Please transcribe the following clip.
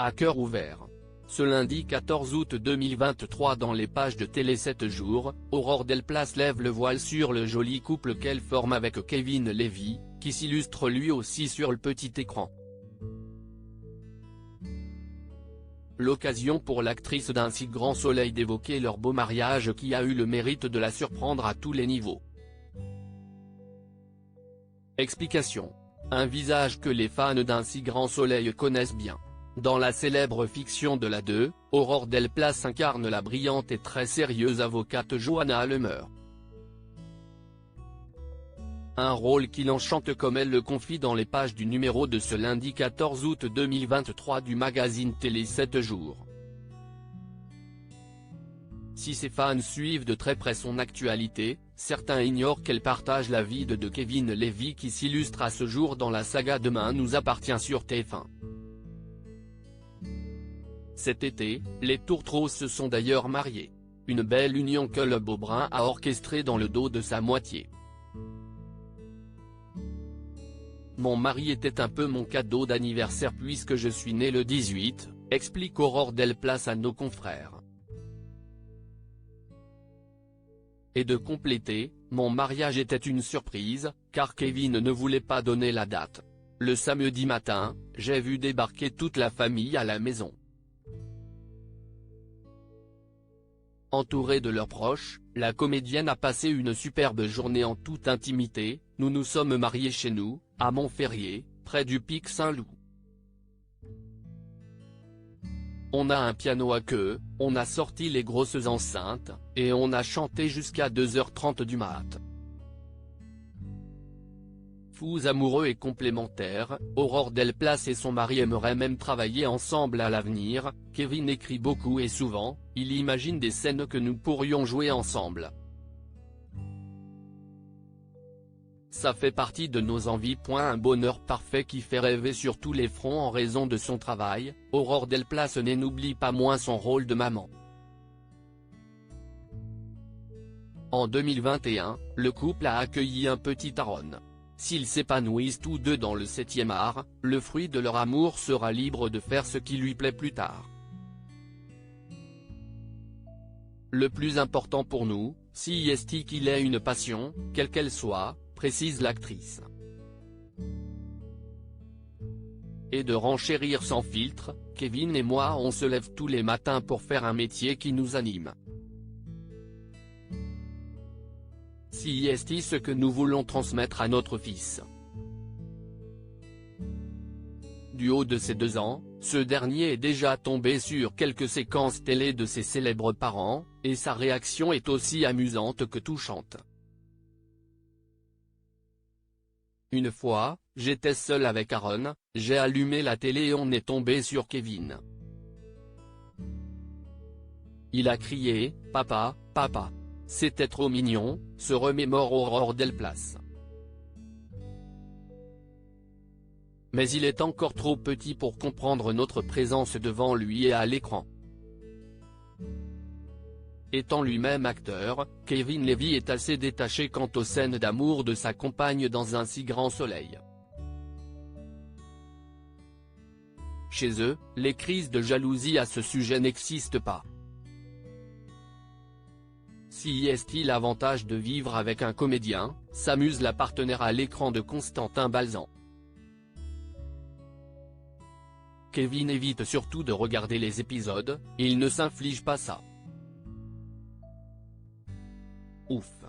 À cœur ouvert. Ce lundi 14 août 2023 dans les pages de Télé 7 jours, Aurore Delplace lève le voile sur le joli couple qu'elle forme avec Kevin Levy, qui s'illustre lui aussi sur le petit écran. L'occasion pour l'actrice d'un si grand soleil d'évoquer leur beau mariage qui a eu le mérite de la surprendre à tous les niveaux. Explication. Un visage que les fans d'un si grand soleil connaissent bien. Dans la célèbre fiction de la 2, Aurore Delplace incarne la brillante et très sérieuse avocate Johanna Hallemer. Un rôle qui l'enchante comme elle le confie dans les pages du numéro de ce lundi 14 août 2023 du magazine Télé 7 jours. Si ses fans suivent de très près son actualité, certains ignorent qu'elle partage la vie de Kevin Levy qui s'illustre à ce jour dans la saga Demain nous appartient sur TF1. Cet été, les tourtereaux se sont d'ailleurs mariés. Une belle union que le Beaubrun a orchestrée dans le dos de sa moitié. Mon mari était un peu mon cadeau d'anniversaire puisque je suis né le 18, explique Aurore Delplace à nos confrères. Et de compléter, mon mariage était une surprise, car Kevin ne voulait pas donner la date. Le samedi matin, j'ai vu débarquer toute la famille à la maison. Entourée de leurs proches, la comédienne a passé une superbe journée en toute intimité. Nous nous sommes mariés chez nous, à Montferrier, près du Pic Saint-Loup. On a un piano à queue, on a sorti les grosses enceintes, et on a chanté jusqu'à 2h30 du mat'. Fous amoureux et complémentaires, Aurore Delplace et son mari aimeraient même travailler ensemble à l'avenir. Kevin écrit beaucoup et souvent, il imagine des scènes que nous pourrions jouer ensemble. Ça fait partie de nos envies. Un bonheur parfait qui fait rêver sur tous les fronts en raison de son travail. Aurore Delplace n'oublie pas moins son rôle de maman. En 2021, le couple a accueilli un petit Aaron. S'ils s'épanouissent tous deux dans le 7e art, le fruit de leur amour sera libre de faire ce qui lui plaît plus tard. Le plus important pour nous, c'est qu'il ait une passion, quelle qu'elle soit, précise l'actrice. Et de renchérir sans filtre, Kevin et moi on se lève tous les matins pour faire un métier qui nous anime. C'est ce que nous voulons transmettre à notre fils. Du haut de ses 2 ans, ce dernier est déjà tombé sur quelques séquences télé de ses célèbres parents, et sa réaction est aussi amusante que touchante. Une fois, j'étais seul avec Aaron, j'ai allumé la télé et on est tombé sur Kevin. Il a crié « Papa, papa ». C'était trop mignon, se remémore Aurore Delplace. Mais il est encore trop petit pour comprendre notre présence devant lui et à l'écran. Étant lui-même acteur, Kevin Levy est assez détaché quant aux scènes d'amour de sa compagne dans un si grand soleil. Chez eux, les crises de jalousie à ce sujet n'existent pas. C'est l'avantage de vivre avec un comédien, s'amuse la partenaire à l'écran de Constantin Balzan. Kevin évite surtout de regarder les épisodes, il ne s'inflige pas ça. Ouf.